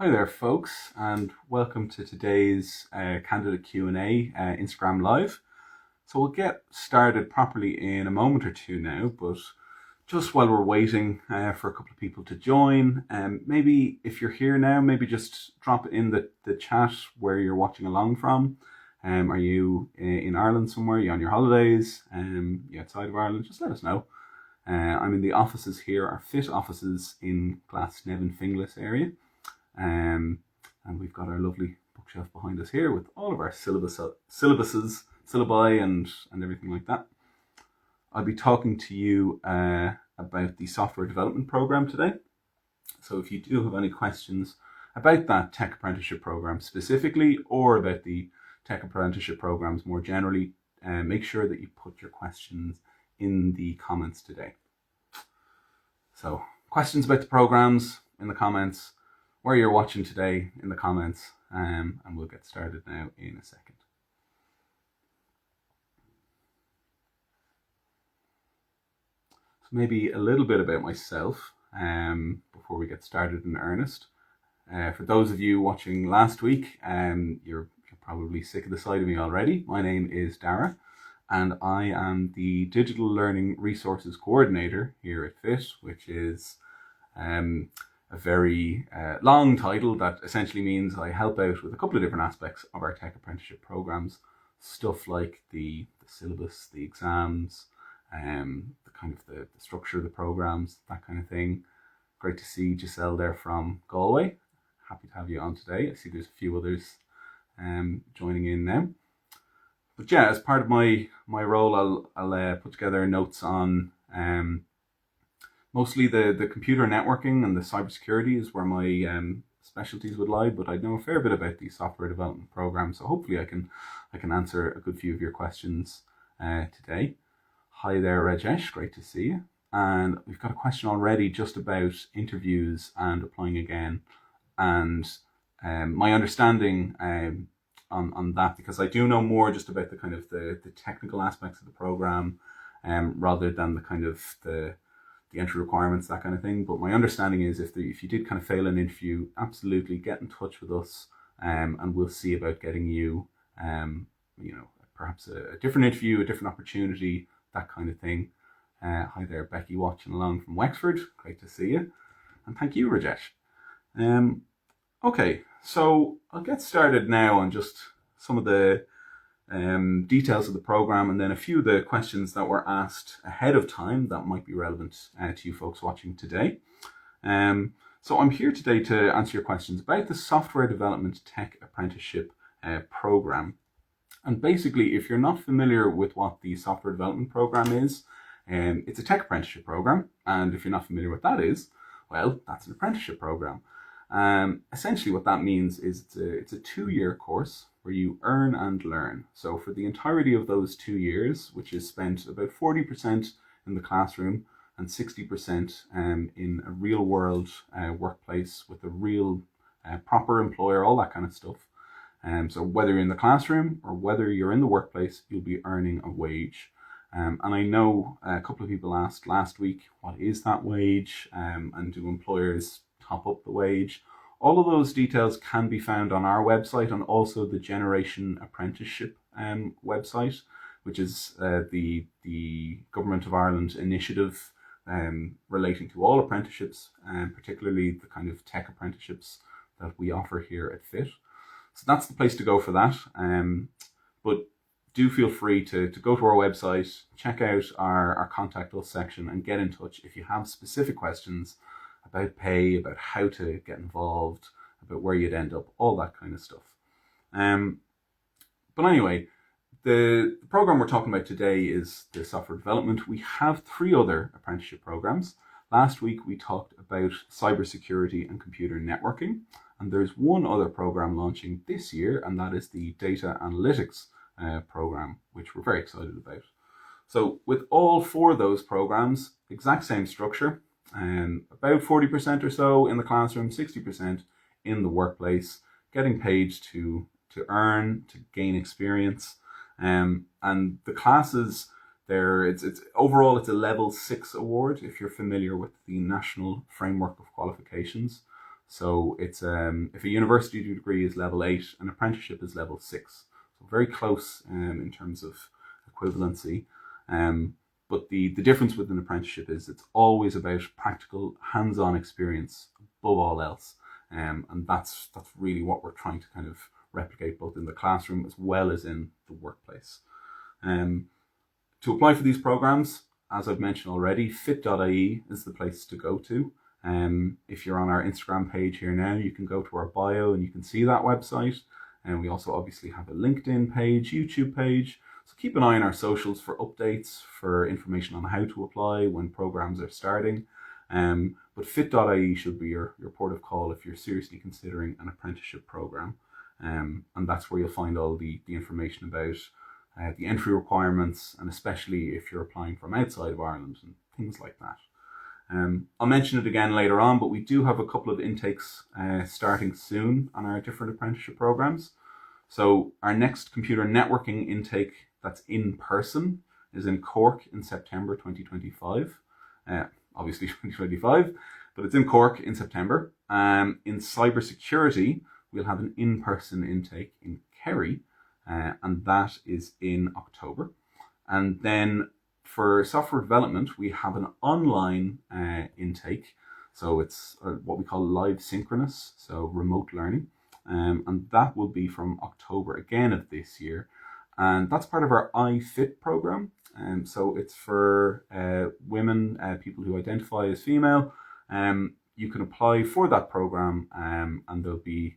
Hi there, folks, and welcome to today's candidate Q&A Instagram Live. So we'll get started properly in a moment or two now, but just while we're waiting for a couple of people to join, maybe if you're here now, maybe just drop it in the chat where you're watching along from. Are you in Ireland somewhere? Are you on your holidays? You outside of Ireland? Just let us know. I'm in the offices here, our FIT offices in Glasnevin Finglas area. And we've got our lovely bookshelf behind us here with all of our syllabi and everything like that. I'll be talking to you about the software development program today. So if you do have any questions about that tech apprenticeship program specifically, or about the tech apprenticeship programs more generally, make sure that you put your questions in the comments today. So questions about the programs in the comments, where you're watching today in the comments, and we'll get started now in a second. So maybe a little bit about myself before we get started in earnest. For those of you watching last week, you're probably sick of the sight of me already. My name is Dara, and I am the Digital Learning Resources Coordinator here at FIT, which is a very long title that essentially means I help out with a couple of different aspects of our tech apprenticeship programs. Stuff like the syllabus, the exams, the structure of the programs, that kind of thing. Great to see Giselle there from Galway. Happy to have you on today. I see there's a few others joining in now. But yeah, as part of my role, I'll put together notes on mostly the computer networking and the cybersecurity is where my specialties would lie, but I know a fair bit about the software development program, so hopefully I can answer a good few of your questions today. Hi there, Rajesh, great to see you. And we've got a question already just about interviews and applying again, and my understanding on that, because I do know more just about the technical aspects of the program, rather than the entry requirements, that kind of thing. But my understanding is if you did kind of fail an interview, absolutely get in touch with us, and we'll see about getting you, perhaps a different interview, a different opportunity, that kind of thing. Hi there, Becky, watching along from Wexford. Great to see you. And thank you, Rajesh. Okay, so I'll get started now on just some of the details of the program, and then a few of the questions that were asked ahead of time that might be relevant to you folks watching today. So I'm here today to answer your questions about the Software Development Tech Apprenticeship program. And basically, if you're not familiar with what the Software Development Program is, it's a tech apprenticeship program. And if you're not familiar with what that is, well, that's an apprenticeship program. Essentially what that means is it's a 2-year course where you earn and learn. So for the entirety of those 2 years, which is spent about 40% in the classroom and 60% in a real world workplace with a real proper employer, all that kind of stuff. So whether you're in the classroom or whether you're in the workplace, you'll be earning a wage. And I know a couple of people asked last week, what is that wage? And do employers top up the wage? All of those details can be found on our website and also the Generation Apprenticeship website, which is the Government of Ireland initiative relating to all apprenticeships, and particularly the kind of tech apprenticeships that we offer here at FIT. So that's the place to go for that. But do feel free to go to our website, check out our Contact Us section, and get in touch if you have specific questions about pay, about how to get involved, about where you'd end up, all that kind of stuff. But anyway, the program we're talking about today is the software development. We have 3 other apprenticeship programs. Last week we talked about cybersecurity and computer networking, and there's one other program launching this year, and that is the data analytics program, which we're very excited about. So with all 4 of those programs, exact same structure. About 40% or so in the classroom, 60% in the workplace, getting paid to earn, to gain experience. And the classes there, it's overall it's a level 6 award if you're familiar with the National Framework of Qualifications. So it's if a university degree is level 8, an apprenticeship is level 6. So very close in terms of equivalency. But the difference with an apprenticeship is it's always about practical, hands-on experience above all else. And that's really what we're trying to kind of replicate both in the classroom as well as in the workplace. To apply for these programs, as I've mentioned already, fit.ie is the place to go to. If you're on our Instagram page here now, you can go to our bio and you can see that website. And we also obviously have a LinkedIn page, YouTube page. So keep an eye on our socials for updates, for information on how to apply when programs are starting. But fit.ie should be your port of call if you're seriously considering an apprenticeship program. And that's where you'll find all the information about the entry requirements, and especially if you're applying from outside of Ireland and things like that. I'll mention it again later on, but we do have a couple of intakes starting soon on our different apprenticeship programs. So our next computer networking intake that's in person is in Cork in September 2025. Obviously 2025, but it's in Cork in September. In cybersecurity, we'll have an in-person intake in Kerry, and that is in October. And then for software development, we have an online intake. So it's what we call live synchronous, so remote learning. And that will be from October again of this year. And that's part of our iFit program. So it's for women, people who identify as female. You can apply for that program, and there'll be,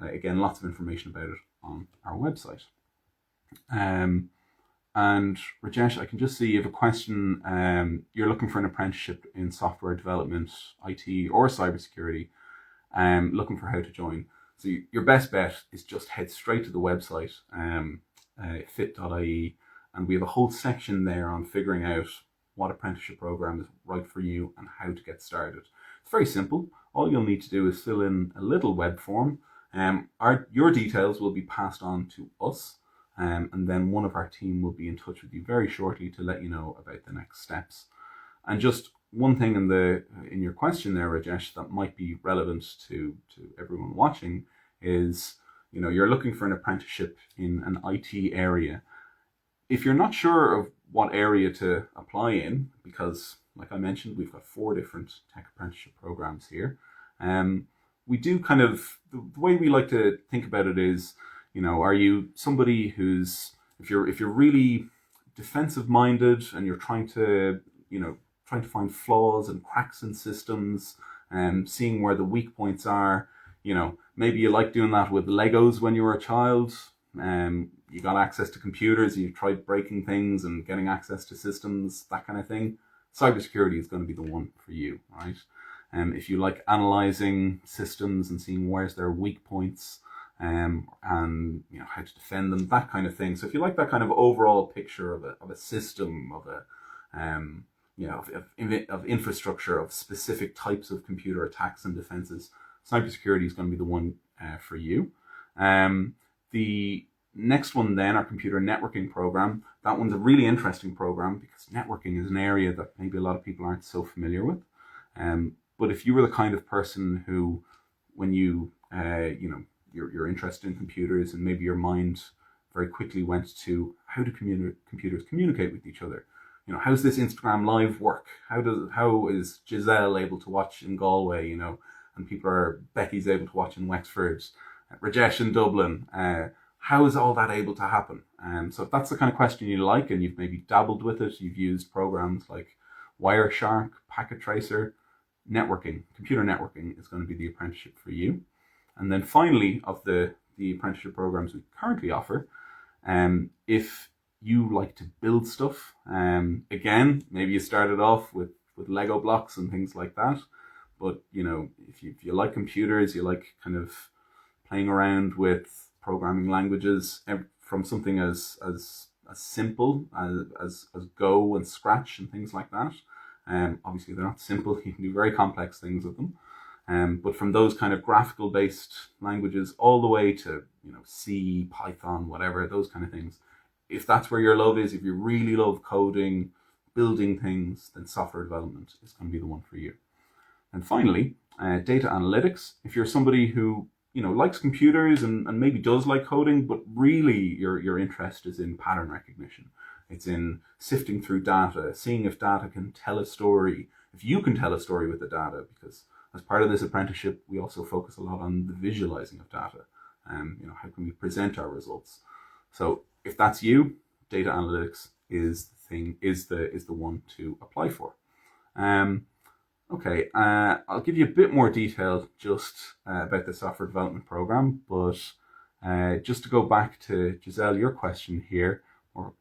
again, lots of information about it on our website. And Rajesh, I can just see you have a question. You're looking for an apprenticeship in software development, IT, or cybersecurity, looking for how to join. So your best bet is just head straight to the website, fit.ie, and we have a whole section there on figuring out what apprenticeship program is right for you and how to get started. It's very simple. All you'll need to do is fill in a little web form. Your details will be passed on to us, and then one of our team will be in touch with you very shortly to let you know about the next steps. And just one thing in your question there, Rajesh, that might be relevant to everyone watching is, you're looking for an apprenticeship in an IT area. If you're not sure of what area to apply in, because like I mentioned, we've got 4 different tech apprenticeship programs here. We do kind of, the way we like to think about it is, are you somebody who's, if you're really defensive minded and you're trying to find flaws and cracks in systems and seeing where the weak points are, maybe you like doing that with Legos when you were a child. You got access to computers, you tried breaking things and getting access to systems, that kind of thing. Cybersecurity is going to be the one for you, right? If you like analyzing systems and seeing where's their weak points, and how to defend them, that kind of thing. So if you like that kind of overall picture of a system, of of infrastructure, of specific types of computer attacks and defenses, cybersecurity is going to be the one for you. The next one then, our computer networking program, that one's a really interesting program because networking is an area that maybe a lot of people aren't so familiar with. But if you were the kind of person who, when you're interested in computers and maybe your mind very quickly went to how do computers communicate with each other? How's this Instagram live work? How is Giselle able to watch in Galway, and Becky's able to watch in Wexford, Rajesh in Dublin? How is all that able to happen? So if that's the kind of question you like and you've maybe dabbled with it, you've used programs like Wireshark, Packet Tracer, computer networking is going to be the apprenticeship for you. And then finally, of the apprenticeship programs we currently offer, if you like to build stuff, again, maybe you started off with Lego blocks and things like that, but if you like computers, you like kind of playing around with programming languages, from something as simple as Go and Scratch and things like that. Obviously they're not simple, you can do very complex things with them. But from those kind of graphical based languages all the way to C, Python, whatever, those kind of things. If that's where your love is, if you really love coding, building things, then software development is going to be the one for you. And finally, data analytics. If you're somebody who likes computers and maybe does like coding, but really your interest is in pattern recognition. It's in sifting through data, seeing if data can tell a story, if you can tell a story with the data, because as part of this apprenticeship, we also focus a lot on the visualizing of data. How can we present our results? So if that's you, data analytics is the one to apply for. Okay, I'll give you a bit more detail just about the software development program, but just to go back to Giselle, your question here, or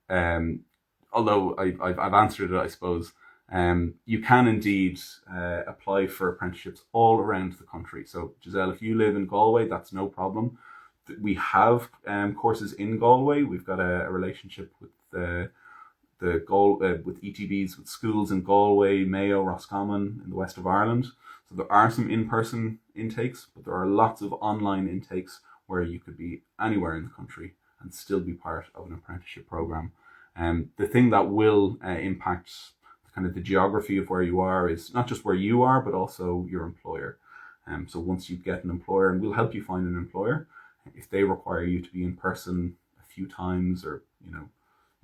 although I've answered it, I suppose, you can indeed apply for apprenticeships all around the country. So Giselle, if you live in Galway, that's no problem. We have courses in Galway. We've got a relationship with with ETBs, with schools in Galway, Mayo, Roscommon in the west of Ireland. So there are some in-person intakes, but there are lots of online intakes where you could be anywhere in the country and still be part of an apprenticeship program. The thing that will impact kind of the geography of where you are is not just where you are, but also your employer. So once you get an employer, and we'll help you find an employer, if they require you to be in person a few times, or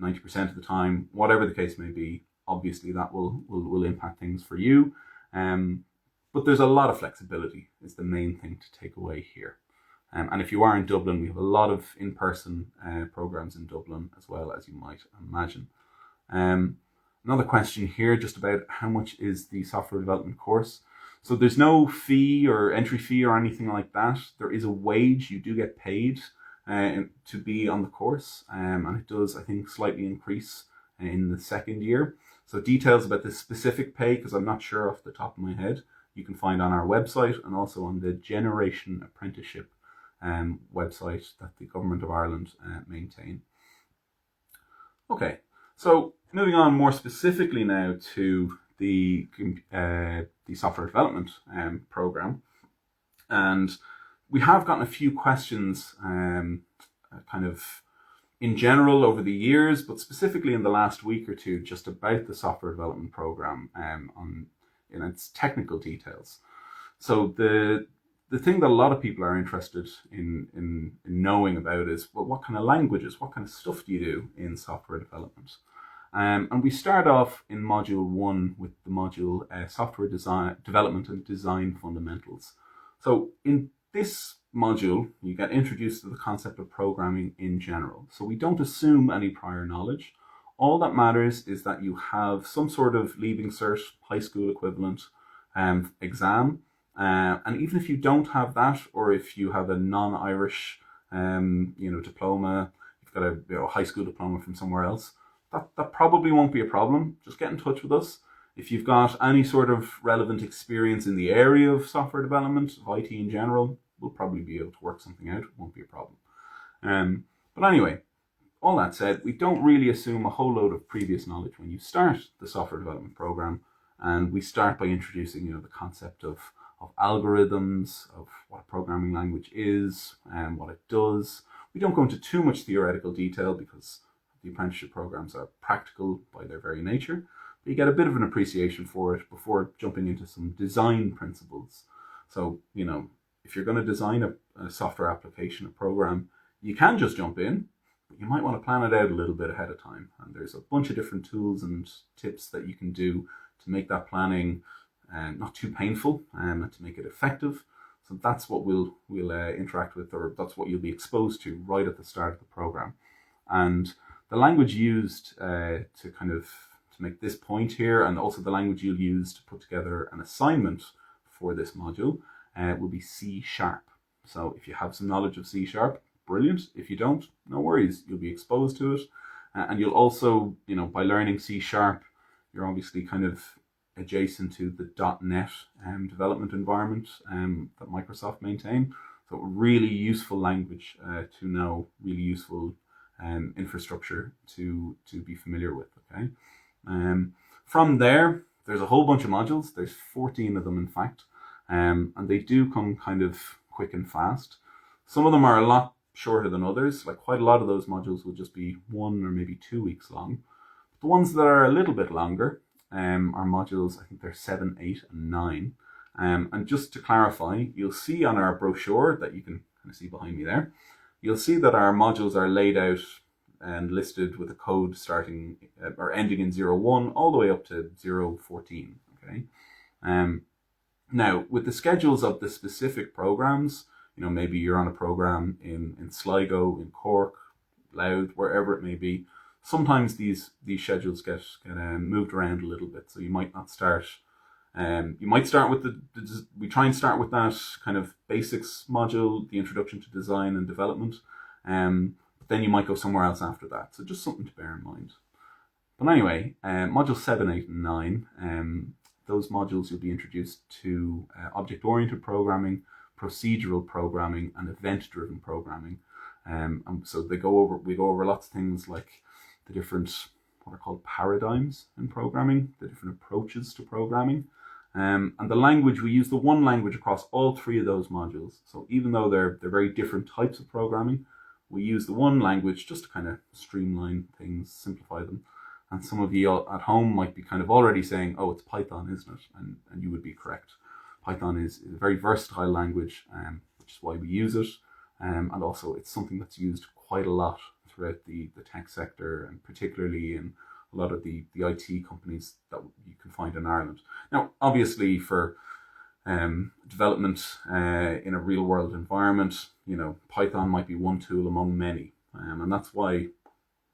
90% of the time, whatever the case may be, obviously that will impact things for you. But there's a lot of flexibility is the main thing to take away here. And if you are in Dublin, we have a lot of in-person programs in Dublin as well, as you might imagine. Another question here just about how much is the software development course. So there's no fee or entry fee or anything like that. There is a wage. You do get paid to be on the course, and it does, I think, slightly increase in the second year. So details about the specific pay, because I'm not sure off the top of my head, you can find on our website and also on the Generation Apprenticeship website that the Government of Ireland maintain. Okay, so moving on more specifically now to the software development program, and we have gotten a few questions kind of in general over the years, but specifically in the last week or two, just about the software development program in its technical details. So the thing that a lot of people are interested in knowing about is, well, what kind of languages, what kind of stuff do you do in software development? And we start off in Module 1 with the module Software Development and Design Fundamentals. So in this module, you get introduced to the concept of programming in general. So we don't assume any prior knowledge. All that matters is that you have some sort of leaving cert, high school equivalent exam. And even if you don't have that, or if you have a non-Irish diploma, you've got a high school diploma from somewhere else, that probably won't be a problem. Just get in touch with us. If you've got any sort of relevant experience in the area of software development, of IT in general, we'll probably be able to work something out. It won't be a problem. But anyway, all that said, we don't really assume a whole load of previous knowledge when you start the software development program. And we start by introducing, the concept of algorithms, of what a programming language is and what it does. We don't go into too much theoretical detail because the apprenticeship programs are practical by their very nature. But you get a bit of an appreciation for it before jumping into some design principles. So, if you're going to design a software application, a program, you can just jump in, but you might want to plan it out a little bit ahead of time. And there's a bunch of different tools and tips that you can do to make that planning not too painful and to make it effective. So that's what we'll interact with, or that's what you'll be exposed to right at the start of the program. And the language used to make this point here, and also the language you'll use to put together an assignment for this module will be C#. So if you have some knowledge of C#, brilliant. If you don't, no worries. You'll be exposed to it. And you'll also, by learning C#, you're obviously kind of adjacent to the .NET development environment that Microsoft maintain. So really useful language to know, really useful infrastructure to be familiar with, okay? From there, there's a whole bunch of modules. There's 14 of them, in fact, and they do come kind of quick and fast. Some of them are a lot shorter than others. Like quite a lot of those modules will just be 1 or maybe 2 weeks long. The ones that are a little bit longer are modules, I think they're 7, 8, and 9. And just to clarify, you'll see on our brochure that you can kind of see behind me there, you'll see that our modules are laid out and listed with a code starting or ending in 01 all the way up to 014. Okay. Now, with the schedules of the specific programs, maybe you're on a program in Sligo, in Cork, Louth, wherever it may be. Sometimes these schedules get moved around a little bit, so you might not start. You might start with we try and start with that kind of basics module, the introduction to design and development. But then you might go somewhere else after that. So just something to bear in mind. But anyway, module 7, 8, and 9, those modules you'll be introduced to object-oriented programming, procedural programming, and event-driven programming. And so we go over lots of things like the different, what are called paradigms in programming, the different approaches to programming. And the language, we use the one language across all three of those modules. So even though they're very different types of programming, we use the one language just to kind of streamline things, simplify them. And some of you at home might be kind of already saying, oh, it's Python, isn't it? And you would be correct. Python is a very versatile language, which is why we use it. And also it's something that's used quite a lot throughout the tech sector, and particularly in a lot of the IT companies that you can find in Ireland. Now, obviously for development in a real world environment, Python might be one tool among many. And that's why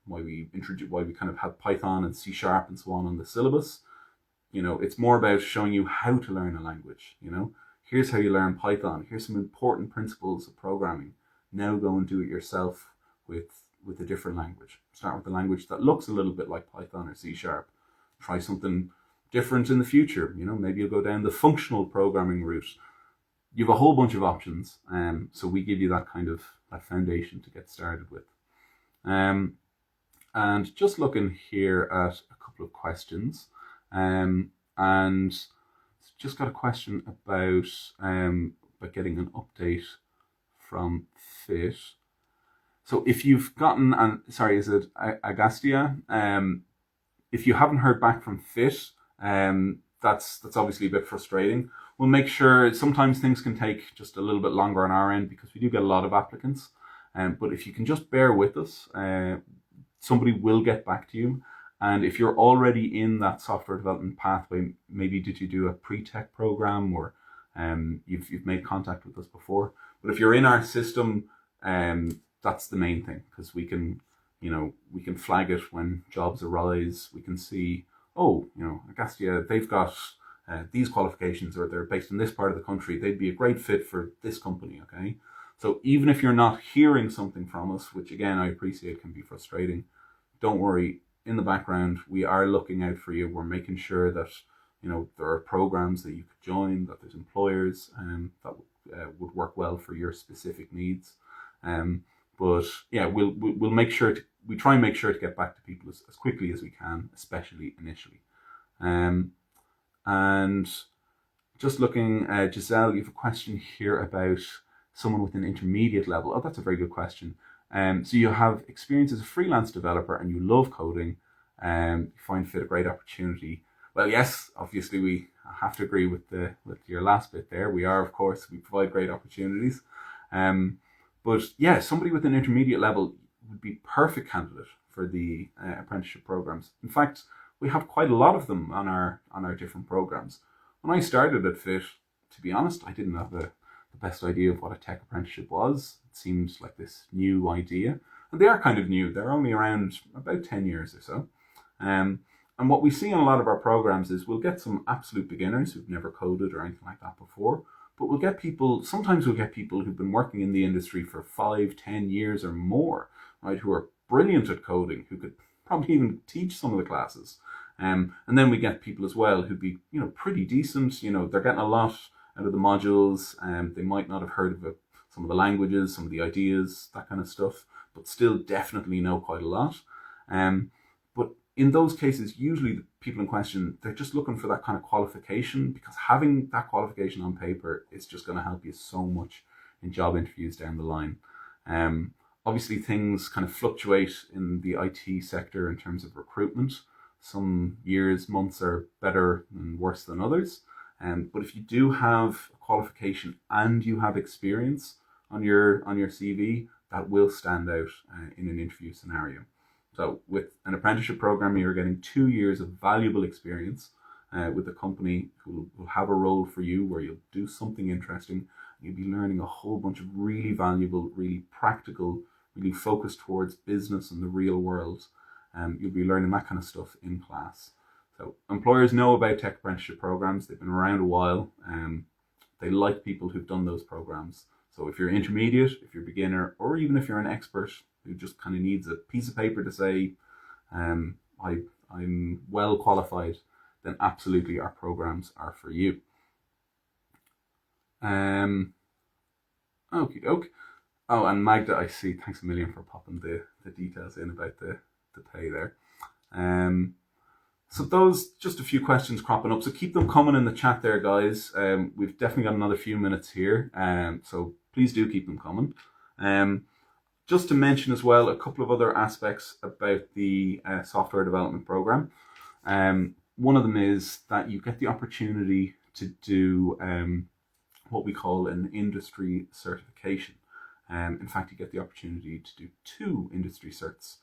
we kind of have Python and C# and so on the syllabus. It's more about showing you how to learn a language. Here's how you learn Python. Here's some important principles of programming. Now go and do it yourself with a different language. Start with a language that looks a little bit like Python or C#. Try something different in the future. Maybe you'll go down the functional programming route. You have a whole bunch of options. So we give you that that foundation to get started with. And just looking here at a couple of questions, and just got a question about getting an update from FIT. So if you've gotten, is it Agastya? If you haven't heard back from FIT, that's obviously a bit frustrating. We'll make sure, sometimes things can take just a little bit longer on our end because we do get a lot of applicants. But if you can just bear with us, somebody will get back to you. And if you're already in that software development pathway, maybe did you do a pre-tech program, or you've made contact with us before. But if you're in our system, that's the main thing, because we can flag it when jobs arise. We can see, Agastya, they've got these qualifications, or they're based in this part of the country. They'd be a great fit for this company, okay? So even if you're not hearing something from us, which again, I appreciate can be frustrating, don't worry. In the background, we are looking out for you. We're making sure that, there are programs that you could join, that there's employers that would work well for your specific needs. But yeah, we'll make sure we try and make sure to get back to people as quickly as we can, especially initially. And just looking, Giselle, you have a question here about someone with an intermediate level. Oh, that's a very good question. So you have experience as a freelance developer and you love coding, you find FIT a great opportunity. Well, yes, obviously we have to agree with your last bit there. We provide great opportunities. But yeah, somebody with an intermediate level would be perfect candidate for the apprenticeship programs. In fact, we have quite a lot of them on our different programs. When I started at FIT, to be honest, I didn't have the best idea of what a tech apprenticeship was. It seems like this new idea. And they are kind of new. They're only around about 10 years or so. And what we see in a lot of our programs is we'll get some absolute beginners who've never coded or anything like that before. But sometimes we'll get people who've been working in the industry for 5, 10 years or more, right, who are brilliant at coding, who could probably even teach some of the classes. And then we get people as well who'd be, pretty decent. They're getting a lot out of the modules, and they might not have heard of some of the languages, some of the ideas, that kind of stuff, but still definitely know quite a lot. But in those cases, usually the people in question, they're just looking for that kind of qualification, because having that qualification on paper is just going to help you so much in job interviews down the line. Obviously, things kind of fluctuate in the IT sector in terms of recruitment. Some years, months are better and worse than others. But if you do have a qualification and you have experience on your CV, that will stand out in an interview scenario. So with an apprenticeship program, you're getting 2 years of valuable experience with a company who will have a role for you where you'll do something interesting. You'll be learning a whole bunch of really valuable, really practical, really focused towards business and the real world. You'll be learning that kind of stuff in class. So employers know about tech apprenticeship programs. They've been around a while. They like people who've done those programs. So if you're intermediate, if you're beginner, or even if you're an expert who just kind of needs a piece of paper to say, I'm well qualified, then absolutely our programs are for you. Okie doke. Oh, and Magda, I see. Thanks a million for popping the details in about the pay there. So those, just a few questions cropping up. So keep them coming in the chat there, guys. We've definitely got another few minutes here. So please do keep them coming. Just to mention as well, a couple of other aspects about the software development program. One of them is that you get the opportunity to do what we call an industry certification. In fact, you get the opportunity to do 2 industry certs.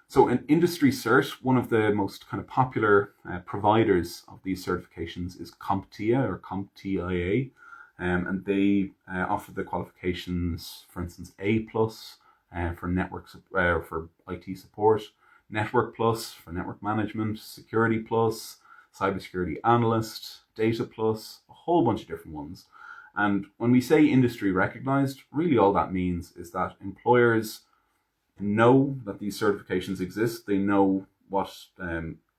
So an industry cert, one of the most kind of popular providers of these certifications is CompTIA or CompTIA. And they offer the qualifications, for instance, A+ for network for IT support, Network Plus for network management, Security Plus, Cybersecurity Analyst, Data Plus, a whole bunch of different ones. And when we say industry recognized, really all that means is that employers know that these certifications exist. They know what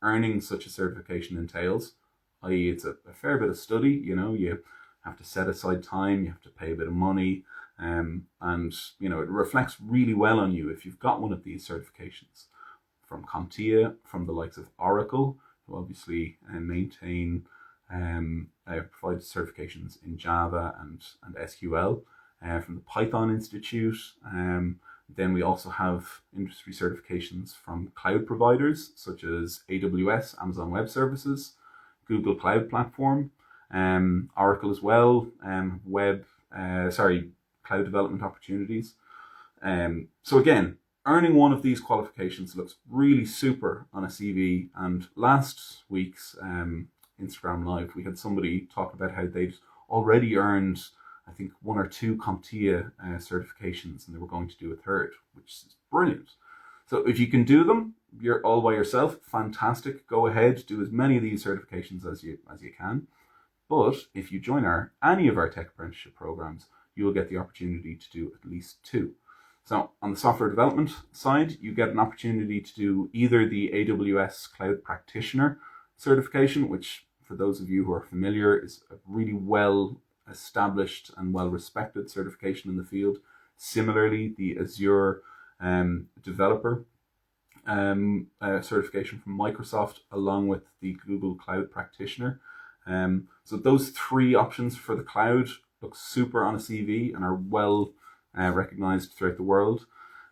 earning such a certification entails, i.e. it's a fair bit of study. You have to set aside time, you have to pay a bit of money, and it reflects really well on you if you've got one of these certifications from CompTIA, from the likes of Oracle, who obviously maintain provide certifications in Java and SQL, from the Python Institute. Then we also have industry certifications from cloud providers such as AWS, Amazon Web Services, Google Cloud Platform, Oracle as well, cloud development opportunities. So again, earning one of these qualifications looks really super on a CV. And last week's Instagram Live, we had somebody talk about how they'd already earned, I think, 1 or 2 CompTIA certifications, and they were going to do a third, which is brilliant. So if you can do them, you're all by yourself, fantastic. Go ahead, do as many of these certifications as you can. But if you join any of our tech apprenticeship programs, you will get the opportunity to do at least 2. So on the software development side, you get an opportunity to do either the AWS Cloud Practitioner certification, which for those of you who are familiar is a really well established and well respected certification in the field. Similarly, the Azure developer certification from Microsoft, along with the Google Cloud Practitioner. So those 3 options for the cloud look super on a CV and are well recognized throughout the world.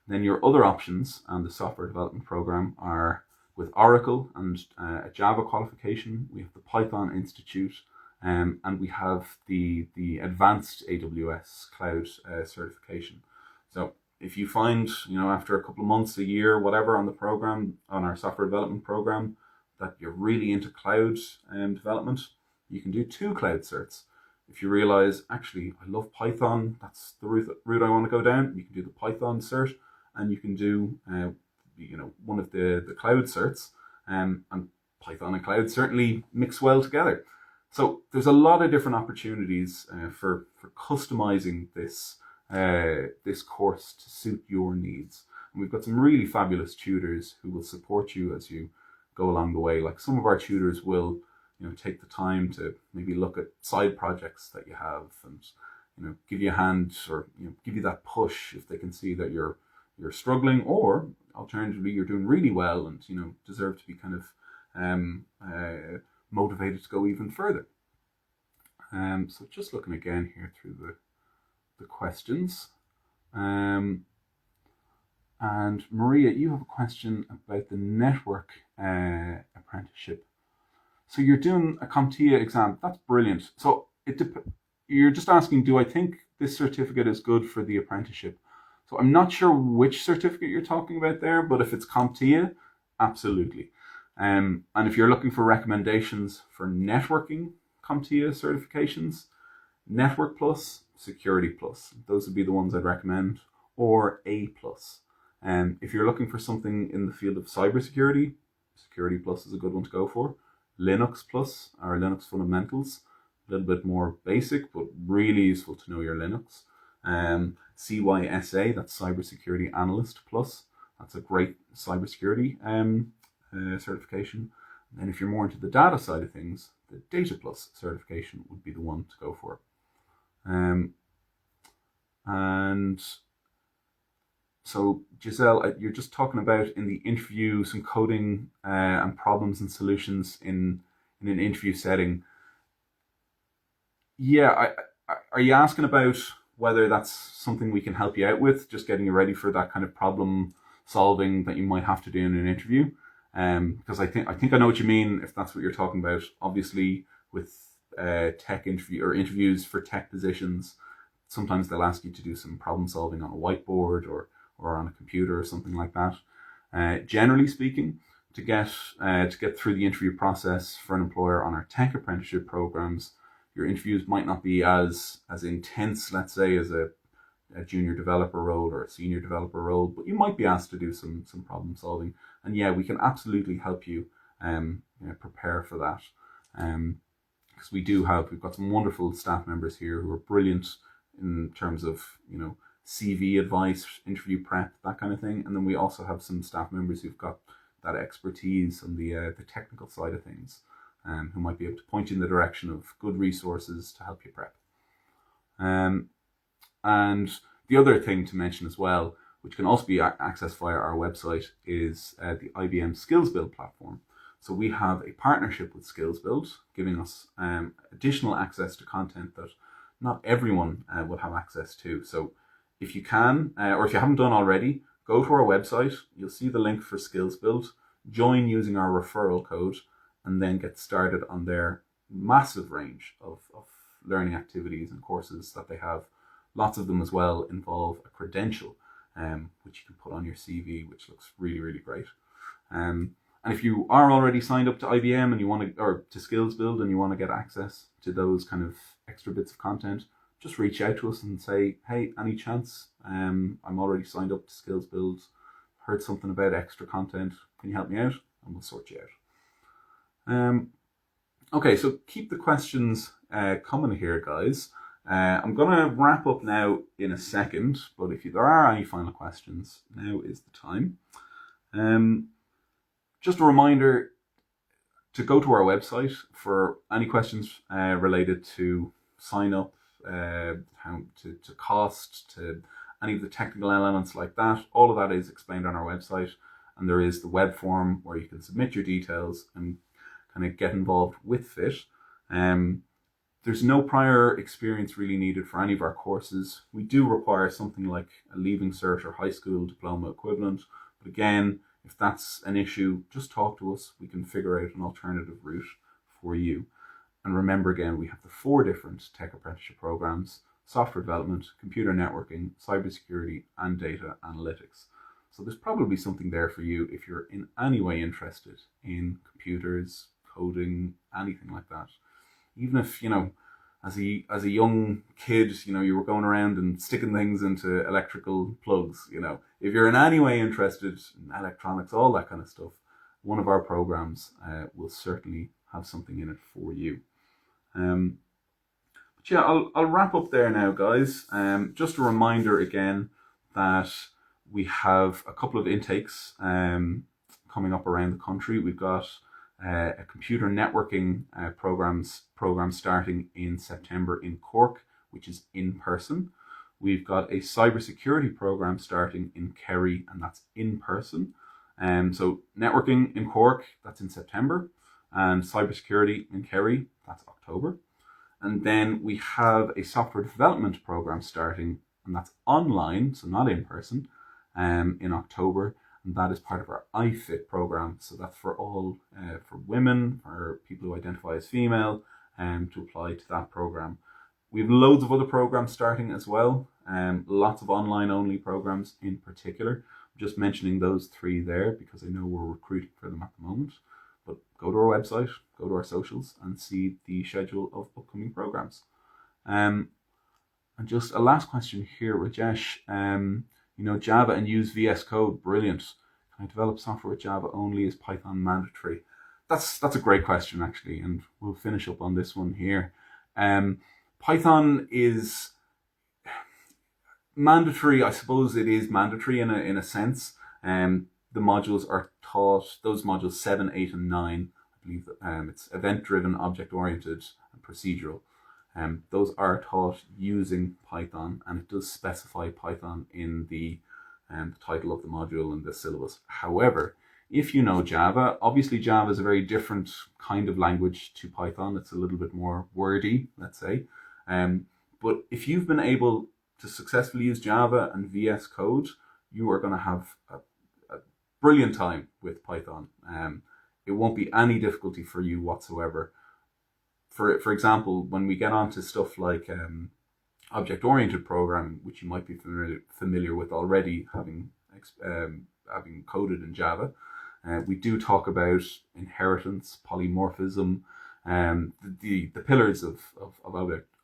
Then your other options on the software development program are with Oracle and a Java qualification. We have the Python Institute, and we have the advanced AWS cloud certification. So if you find, after a couple of months, a year, whatever on the program, on our software development program, that you're really into cloud development, you can do 2 cloud certs. If you realize, actually, I love Python, that's the route I want to go down, you can do the Python cert, and you can do one of the cloud certs, and Python and cloud certainly mix well together. So there's a lot of different opportunities for customizing this course to suit your needs. And we've got some really fabulous tutors who will support you as you go along the way. Like some of our tutors will take the time to maybe look at side projects that you have and give you a hand, or give you that push if they can see that you're struggling, or alternatively you're doing really well and deserve to be kind of motivated to go even further. So just looking again here through the questions. And Maria, you have a question about the network apprenticeship. So you're doing a CompTIA exam. That's brilliant. So you're just asking, do I think this certificate is good for the apprenticeship? So I'm not sure which certificate you're talking about there, but if it's CompTIA, absolutely. And if you're looking for recommendations for networking CompTIA certifications, Network Plus, Security Plus, those would be the ones I'd recommend, or A Plus. And if you're looking for something in the field of cybersecurity, Security Plus is a good one to go for. Linux Plus, or Linux Fundamentals, a little bit more basic, but really useful to know your Linux. CYSA, that's Cybersecurity Analyst Plus, that's a great cybersecurity certification. And then if you're more into the data side of things, the Data Plus certification would be the one to go for. And so, Giselle, you're just talking about in the interview some coding and problems and solutions in an interview setting. Yeah, are you asking about whether that's something we can help you out with, just getting you ready for that kind of problem solving that you might have to do in an interview? Because I think I know what you mean, if that's what you're talking about. Obviously, with tech interview or interviews for tech positions, sometimes they'll ask you to do some problem solving on a whiteboard or on a computer or something like that. Generally speaking, to get through the interview process for an employer on our tech apprenticeship programs, your interviews might not be as intense, let's say, as a junior developer role or a senior developer role, but you might be asked to do some problem solving. And yeah, we can absolutely help you prepare for that. Because we've got some wonderful staff members here who are brilliant in terms of, CV advice, interview prep, that kind of thing. And then we also have some staff members who've got that expertise on the technical side of things, who might be able to point you in the direction of good resources to help you prep. And the other thing to mention as well, which can also be accessed via our website, is the IBM Skills Build platform. So we have a partnership with Skills Build, giving us additional access to content that not everyone will have access to. So if you can, or if you haven't done already, go to our website. You'll see the link for Skills Build. Join using our referral code, and then get started on their massive range of learning activities and courses that they have. Lots of them as well involve a credential, which you can put on your CV, which looks really, really great. And if you are already signed up to IBM and you want to, or to Skills Build, and you want to get access to those kind of extra bits of content, just reach out to us and say, hey, any chance? I'm already signed up to Skills Build, heard something about extra content. Can you help me out? And we'll sort you out. Okay, so keep the questions coming here, guys. I'm going to wrap up now in a second, but if there are any final questions, now is the time. Just a reminder to go to our website for any questions related to sign up, how to cost, to any of the technical elements like that. All of that is explained on our website, and there is the web form where you can submit your details and kind of get involved with FIT. There's no prior experience really needed for any of our courses. We do require something like a leaving cert or high school diploma equivalent. But again, if that's an issue, just talk to us. We can figure out an alternative route for you. And remember again, we have the 4 different tech apprenticeship programs: software development, computer networking, cybersecurity, and data analytics. So there's probably something there for you if you're in any way interested in computers, coding, anything like that. Even if, as a young kid, you were going around and sticking things into electrical plugs, if you're in any way interested in electronics, all that kind of stuff, one of our programs will certainly have something in it for you. But yeah, I'll wrap up there now, guys. Just a reminder again that we have a couple of intakes coming up around the country. We've got a computer networking program starting in September in Cork, which is in person. We've got a cybersecurity program starting in Kerry, and that's in person. So networking in Cork, that's in September, and cybersecurity in Kerry, that's October. And then we have a software development program starting, and that's online, so not in person, in October. And and that is part of our iFit program. So that's for all, for women, for people who identify as female, to apply to that program. We have loads of other programs starting as well, lots of online only programs in particular. I'm just mentioning those 3 there because I know we're recruiting for them at the moment. But go to our website, go to our socials, and see the schedule of upcoming programs. And just a last question here, Rajesh. Java and use VS Code, brilliant. Can I develop software with Java only? Is Python mandatory? That's a great question, actually, and we'll finish up on this one here. Python is mandatory. I suppose it is mandatory in a sense. The modules are taught, those modules 7, 8, and 9, I believe it's event-driven, object-oriented, and procedural. Those are taught using Python, and it does specify Python in the title of the module and the syllabus. However, if you know Java, obviously Java is a very different kind of language to Python. It's a little bit more wordy, let's say. But if you've been able to successfully use Java and VS Code, you are going to have a brilliant time with Python. It won't be any difficulty for you whatsoever. For example, when we get on to stuff like object-oriented programming, which you might be familiar with already, having coded in Java, we do talk about inheritance, polymorphism, the pillars of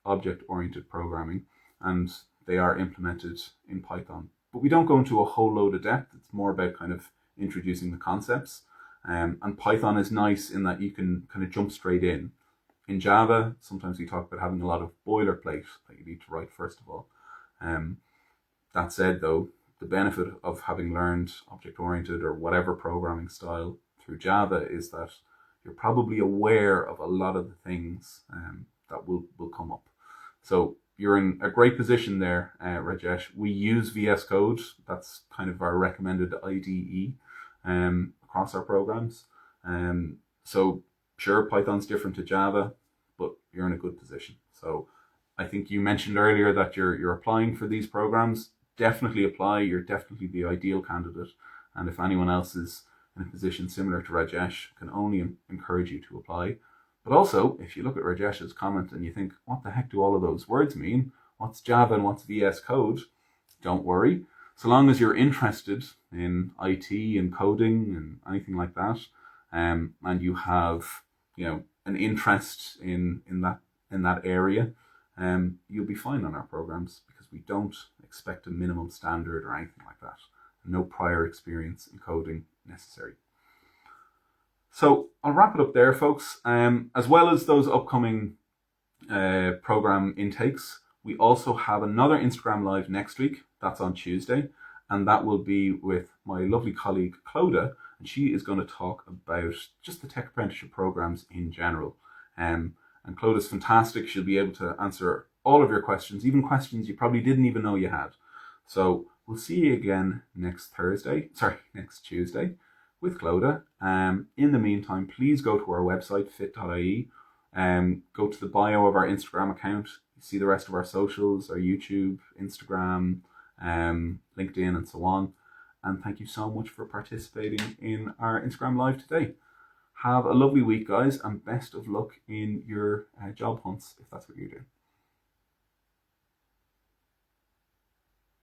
object-oriented programming, and they are implemented in Python. But we don't go into a whole load of depth. It's more about kind of introducing the concepts. And Python is nice in that you can kind of jump straight in. In Java, sometimes we talk about having a lot of boilerplate that you need to write first of all. That said, though, the benefit of having learned object-oriented or whatever programming style through Java is that you're probably aware of a lot of the things that will come up. So you're in a great position there, Rajesh. We use VS Code. That's kind of our recommended IDE across our programs. So sure, Python's different to Java, but you're in a good position. So I think you mentioned earlier that you're applying for these programs. Definitely apply. You're definitely the ideal candidate. And if anyone else is in a position similar to Rajesh, I can only encourage you to apply. But also, if you look at Rajesh's comment and you think, what the heck do all of those words mean? What's Java and what's VS Code? Don't worry. So long as you're interested in IT and coding and anything like that, and you have an interest in that area, you'll be fine on our programs because we don't expect a minimum standard or anything like that. No prior experience in coding necessary. So I'll wrap it up there, folks. As well as those upcoming program intakes, we also have another Instagram Live next week. That's on Tuesday. And that will be with my lovely colleague, Clodagh. And she is going to talk about just the tech apprenticeship programs in general. And Clodagh's fantastic. She'll be able to answer all of your questions, even questions you probably didn't even know you had. So we'll see you again next Tuesday with Clodagh. In the meantime, please go to our website, fit.ie, go to the bio of our Instagram account. You see the rest of our socials, our YouTube, Instagram, LinkedIn, and so on. And thank you so much for participating in our Instagram Live today. Have a lovely week, guys, and best of luck in your job hunts, if that's what you're doing.